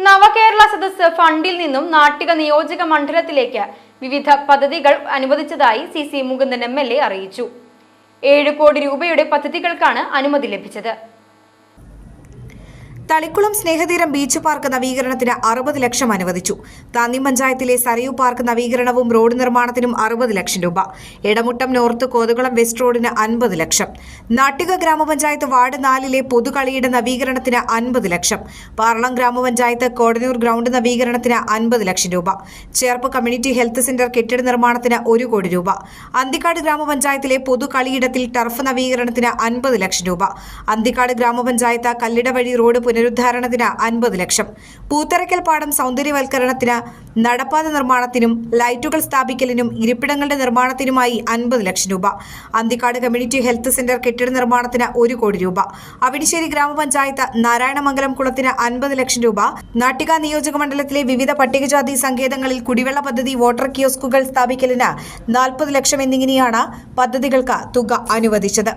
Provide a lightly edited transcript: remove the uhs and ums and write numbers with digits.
നവകേരള സദസ്സ് ഫണ്ടിൽ നിന്നും നാട്ടിക നിയോജക മണ്ഡലത്തിലേക്ക് വിവിധ പദ്ധതികൾ അനുവദിച്ചതായി സി മുകുന്ദൻ MLA അറിയിച്ചു. 7 കോടി രൂപയുടെ പദ്ധതികൾക്കാണ് അനുമതി ലഭിച്ചത്. തളിക്കുളം സ്നേഹതീരം ബീച്ച് പാർക്ക് നവീകരണത്തിന് 60 ലക്ഷം അനുവദിച്ചു. താന്നി പഞ്ചായത്തിലെ സരയൂ പാർക്ക് നവീകരണവും റോഡ് നിർമ്മാണത്തിനും 60 ലക്ഷം രൂപ. എടമുട്ടം നോർത്ത് കോതകുളം വെസ്റ്റ് റോഡിന് 50 ലക്ഷം. നാട്ടിക ഗ്രാമപഞ്ചായത്ത് വാർഡ് 4-ലെ പൊതുകളിയുടെ നവീകരണത്തിന് 50 ലക്ഷം. പാർളം ഗ്രാമപഞ്ചായത്ത് കോടന്നൂർ ഗ്രൗണ്ട് നവീകരണത്തിന് 50 ലക്ഷം രൂപ. ചേർപ്പ് കമ്മ്യൂണിറ്റി ഹെൽത്ത് സെന്റർ കെട്ടിട നിർമ്മാണത്തിന് 1 കോടി രൂപ. അന്തിക്കാട് ഗ്രാമപഞ്ചായത്തിലെ പൊതുകളിയിടത്തിൽ ടർഫ് നവീകരണത്തിന് 50 ലക്ഷം രൂപ. അന്തിക്കാട് ഗ്രാമപഞ്ചായത്ത് കല്ലിടവഴി റോഡ് പുനരുദ്ധാരണത്തിന് 50 ലക്ഷം. പൂത്തറയ്ക്കൽ പാടം സൗന്ദര്യവൽക്കരണത്തിന്, നടപ്പാത നിർമ്മാണത്തിനും ലൈറ്റുകൾ സ്ഥാപിക്കലിനും ഇരിപ്പിടങ്ങളുടെ നിർമ്മാണത്തിനുമായി 50 ലക്ഷം രൂപ. അന്തിക്കാട് കമ്മ്യൂണിറ്റി ഹെൽത്ത് സെന്റർ കെട്ടിട നിർമ്മാണത്തിന് 1 കോടി രൂപ. അവിടിശ്ശേരി ഗ്രാമപഞ്ചായത്ത് നാരായണമംഗലം കുളത്തിന് 50 ലക്ഷം രൂപ. നാട്ടിക നിയോജക മണ്ഡലത്തിലെ വിവിധ പട്ടികജാതി സങ്കേതങ്ങളിൽ കുടിവെള്ള പദ്ധതി, വാട്ടർ കിയോസ്കുകൾ സ്ഥാപിക്കലിന് 40 ലക്ഷം എന്നിങ്ങനെയാണ് പദ്ധതികൾക്ക് തുക അനുവദിച്ചത്.